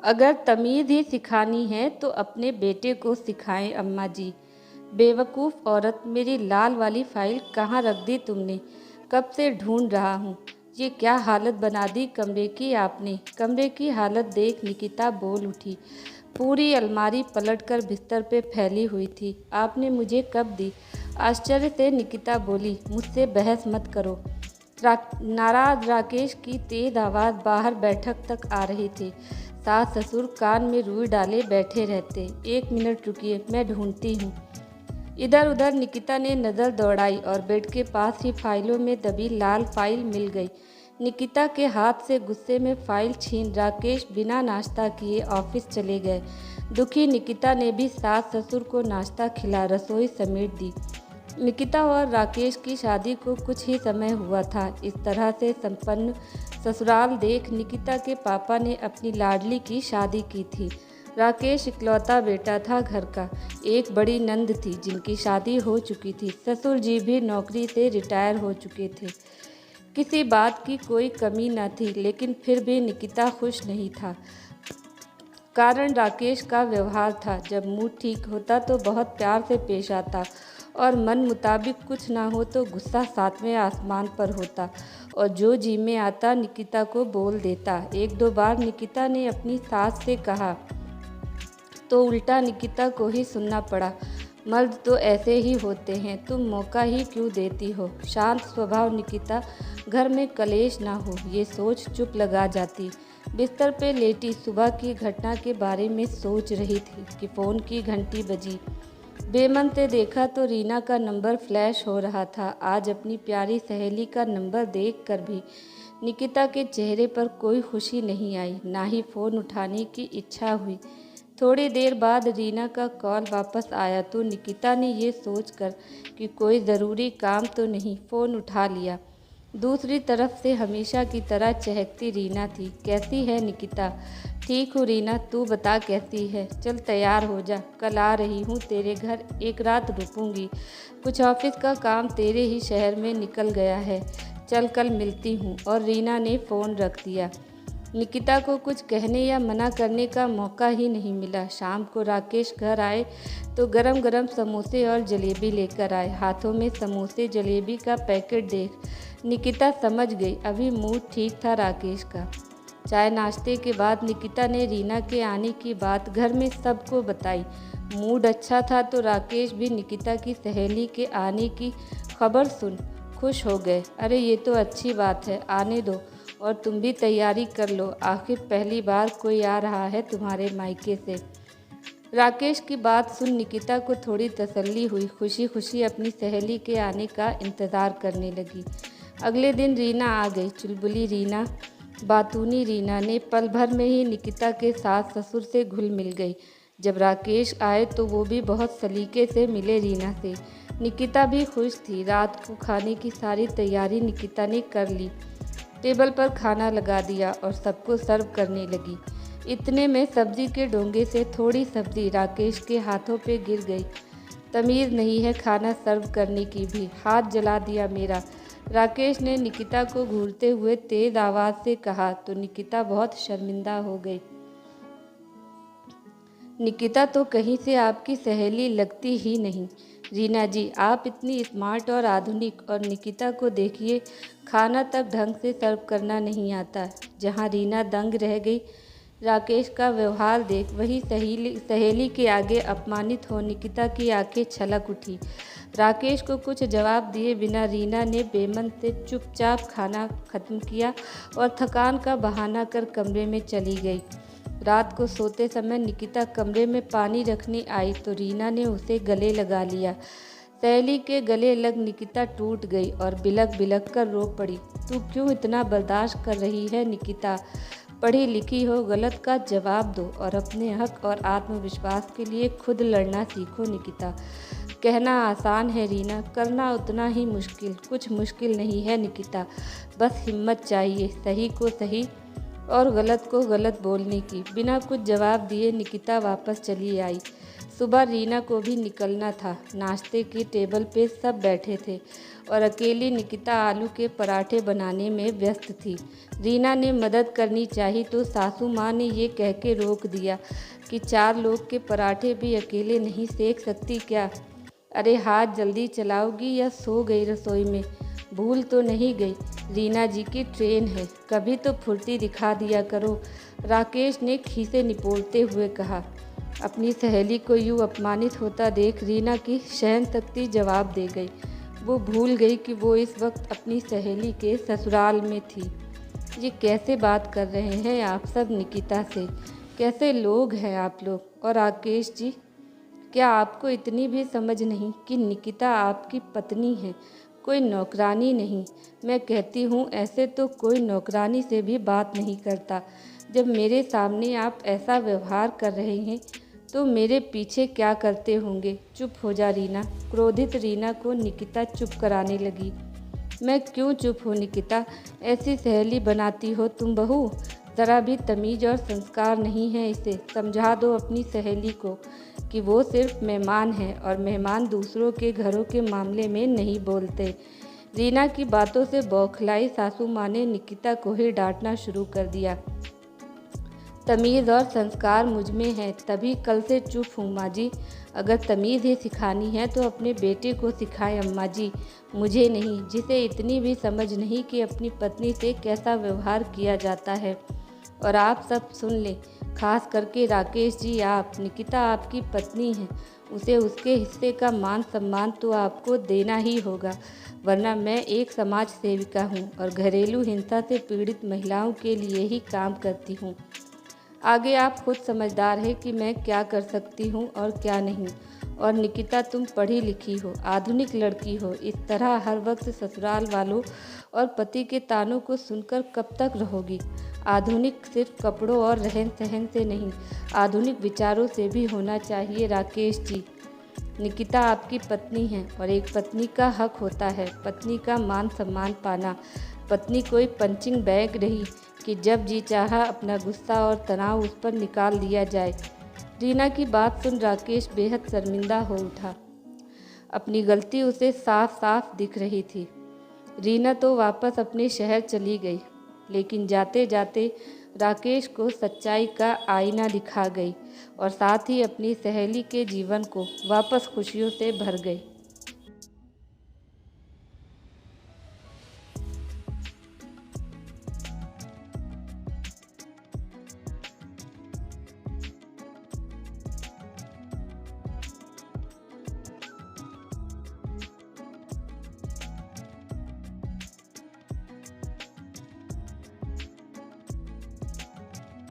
अगर तमीज़ ही सिखानी है तो अपने बेटे को सिखाएं अम्मा जी। बेवकूफ़ औरत, मेरी लाल वाली फ़ाइल कहाँ रख दी तुमने? कब से ढूंढ रहा हूँ। ये क्या हालत बना दी कमरे की आपने। कमरे की हालत देख निकिता बोल उठी। पूरी अलमारी पलटकर बिस्तर पे फैली हुई थी। आपने मुझे कब दी? आश्चर्य से निकिता बोली। मुझसे बहस मत करो। नाराज राकेश की तेज आवाज़ बाहर बैठक तक आ रही थी। सास ससुर कान में रुई डाले बैठे रहते। 1 मिनट रुकिए, मैं ढूंढती हूँ। इधर उधर निकिता ने नज़र दौड़ाई और बेड के पास ही फाइलों में दबी लाल फाइल मिल गई। निकिता के हाथ से गुस्से में फाइल छीन राकेश बिना नाश्ता किए ऑफिस चले गए। दुखी निकिता ने भी सास ससुर को नाश्ता खिला रसोई समेट दी। निकिता और राकेश की शादी को कुछ ही समय हुआ था। इस तरह से संपन्न ससुराल देख निकिता के पापा ने अपनी लाडली की शादी की थी। राकेश इकलौता बेटा था घर का। एक बड़ी नंद थी जिनकी शादी हो चुकी थी। ससुर जी भी नौकरी से रिटायर हो चुके थे। किसी बात की कोई कमी न थी, लेकिन फिर भी निकिता खुश नहीं था। कारण राकेश का व्यवहार था। जब मूड ठीक होता तो बहुत प्यार से पेश आता और मन मुताबिक कुछ ना हो तो गुस्सा 7वें आसमान पर होता और जो जी में आता निकिता को बोल देता। 1-2 बार निकिता ने अपनी सास से कहा तो उल्टा निकिता को ही सुनना पड़ा। मर्द तो ऐसे ही होते हैं, तुम मौका ही क्यों देती हो। शांत स्वभाव निकिता, घर में कलेश ना हो ये सोच चुप लगा जाती। बिस्तर पे लेटी सुबह की घटना के बारे में सोच रही थी कि फ़ोन की घंटी बजी। बेमन से देखा तो रीना का नंबर फ्लैश हो रहा था। आज अपनी प्यारी सहेली का नंबर देखकर भी निकिता के चेहरे पर कोई खुशी नहीं आई, ना ही फ़ोन उठाने की इच्छा हुई। थोड़ी देर बाद रीना का कॉल वापस आया तो निकिता ने ये सोचकर कि कोई ज़रूरी काम तो नहीं, फ़ोन उठा लिया। दूसरी तरफ से हमेशा की तरह चहकती रीना थी। कैसी है निकिता? ठीक हूँ रीना, तू बता कैसी है? चल तैयार हो जा, कल आ रही हूँ तेरे घर, एक रात रुकूंगी। कुछ ऑफिस का काम तेरे ही शहर में निकल गया है। चल कल मिलती हूँ। और रीना ने फ़ोन रख दिया। निकिता को कुछ कहने या मना करने का मौका ही नहीं मिला। शाम को राकेश घर आए तो गरम गरम समोसे और जलेबी लेकर आए। हाथों में समोसे जलेबी का पैकेट देख निकिता समझ गई अभी मूड ठीक था राकेश का। चाय नाश्ते के बाद निकिता ने रीना के आने की बात घर में सबको बताई। मूड अच्छा था तो राकेश भी निकिता की सहेली के आने की खबर सुन खुश हो गए। अरे ये तो अच्छी बात है, आने दो और तुम भी तैयारी कर लो, आखिर पहली बार कोई आ रहा है तुम्हारे मायके से। राकेश की बात सुन निकिता को थोड़ी तसल्ली हुई। खुशी खुशी अपनी सहेली के आने का इंतज़ार करने लगी। अगले दिन रीना आ गई। चुलबुली रीना, बातूनी रीना ने पल भर में ही निकिता के सास ससुर से घुल मिल गई। जब राकेश आए तो वो भी बहुत सलीके से मिले रीना से। निकिता भी खुश थी। रात को खाने की सारी तैयारी निकिता ने कर ली। टेबल पर खाना लगा दिया और सबको सर्व करने लगी। इतने में सब्जी के डोंगे से थोड़ी सब्जी राकेश के हाथों पे गिर गई। तमीज़ नहीं है खाना सर्व करने की भी, हाथ जला दिया मेरा, राकेश ने निकिता को घूरते हुए तेज आवाज़ से कहा तो निकिता बहुत शर्मिंदा हो गई। निकिता तो कहीं से आपकी सहेली लगती ही नहीं। रीना जी, आप इतनी स्मार्ट और आधुनिक, और निकिता को देखिए, खाना तक ढंग से सर्व करना नहीं आता। जहाँ रीना दंग रह गई। राकेश का व्यवहार देख वही सहेली के आगे अपमानित हो निकिता की आंखें छलक उठी। राकेश को कुछ जवाब दिए बिना रीना ने बेमन से चुपचाप खाना खत्म किया और थकान का बहाना कर कमरे में चली गई। रात को सोते समय निकिता कमरे में पानी रखने आई तो रीना ने उसे गले लगा लिया। सहेली के गले लग निकिता टूट गई और बिलक बिलक कर रो पड़ी। तू क्यों इतना बर्दाश्त कर रही है निकिता? पढ़ी लिखी हो, गलत का जवाब दो और अपने हक और आत्मविश्वास के लिए खुद लड़ना सीखो निकिता। कहना आसान है रीना, करना उतना ही मुश्किल। कुछ मुश्किल नहीं है निकिता, बस हिम्मत चाहिए सही को सही और गलत को गलत बोलने की। बिना कुछ जवाब दिए निकिता वापस चली आई। सुबह रीना को भी निकलना था। नाश्ते की टेबल पे सब बैठे थे और अकेली निकिता आलू के पराठे बनाने में व्यस्त थी। रीना ने मदद करनी चाही तो सासू माँ ने ये कह के रोक दिया कि 4 लोग के पराठे भी अकेले नहीं सेक सकती क्या? अरे हाथ जल्दी चलाओगी या सो गई रसोई में? भूल तो नहीं गई, रीना जी की ट्रेन है, कभी तो फुर्ती दिखा दिया करो, राकेश ने खीसे निपोड़ते हुए कहा। अपनी सहेली को यूँ अपमानित होता देख रीना की सहनशक्ति जवाब दे गई। वो भूल गई कि वो इस वक्त अपनी सहेली के ससुराल में थी। ये कैसे बात कर रहे हैं आप सब निकिता से? कैसे लोग हैं आप लोग? और राकेश जी, क्या आपको इतनी भी समझ नहीं कि निकिता आपकी पत्नी है, कोई नौकरानी नहीं? मैं कहती हूँ ऐसे तो कोई नौकरानी से भी बात नहीं करता। जब मेरे सामने आप ऐसा व्यवहार कर रहे हैं तो मेरे पीछे क्या करते होंगे? चुप हो जा रीना। क्रोधित रीना को निकिता चुप कराने लगी। मैं क्यों चुप हूँ निकिता? ऐसी सहेली बनाती हो तुम बहू? ज़रा भी तमीज़ और संस्कार नहीं है इसे। समझा दो अपनी सहेली को कि वो सिर्फ मेहमान है और मेहमान दूसरों के घरों के मामले में नहीं बोलते। रीना की बातों से बौखलाई सासू माँ ने निकिता को ही डांटना शुरू कर दिया। तमीज़ और संस्कार मुझ में है, तभी कल से चुप हूँ माँ जी। अगर तमीज़ ही सिखानी है तो अपने बेटे को सिखाएं अम्मा जी, मुझे नहीं, जिसे इतनी भी समझ नहीं कि अपनी पत्नी से कैसा व्यवहार किया जाता है। और आप सब सुन लें, खास करके राकेश जी, आप, निकिता आपकी पत्नी है, उसे उसके हिस्से का मान सम्मान तो आपको देना ही होगा, वरना मैं एक समाज सेविका हूँ और घरेलू हिंसा से पीड़ित महिलाओं के लिए ही काम करती हूँ। आगे आप खुद समझदार है कि मैं क्या कर सकती हूँ और क्या नहीं। और निकिता, तुम पढ़ी लिखी हो, आधुनिक लड़की हो, इस तरह हर वक्त ससुराल वालों और पति के तानों को सुनकर कब तक रहोगी? आधुनिक सिर्फ कपड़ों और रहन सहन से नहीं, आधुनिक विचारों से भी होना चाहिए राकेश जी। निकिता आपकी पत्नी है और एक पत्नी का हक होता है पत्नी का मान सम्मान पाना। पत्नी कोई पंचिंग बैग नहीं कि जब जी चाहा अपना गुस्सा और तनाव उस पर निकाल दिया जाए। रीना की बात सुन राकेश बेहद शर्मिंदा हो उठा। अपनी गलती उसे साफ साफ दिख रही थी। रीना तो वापस अपने शहर चली गई, लेकिन जाते जाते राकेश को सच्चाई का आईना दिखा गई और साथ ही अपनी सहेली के जीवन को वापस खुशियों से भर गई।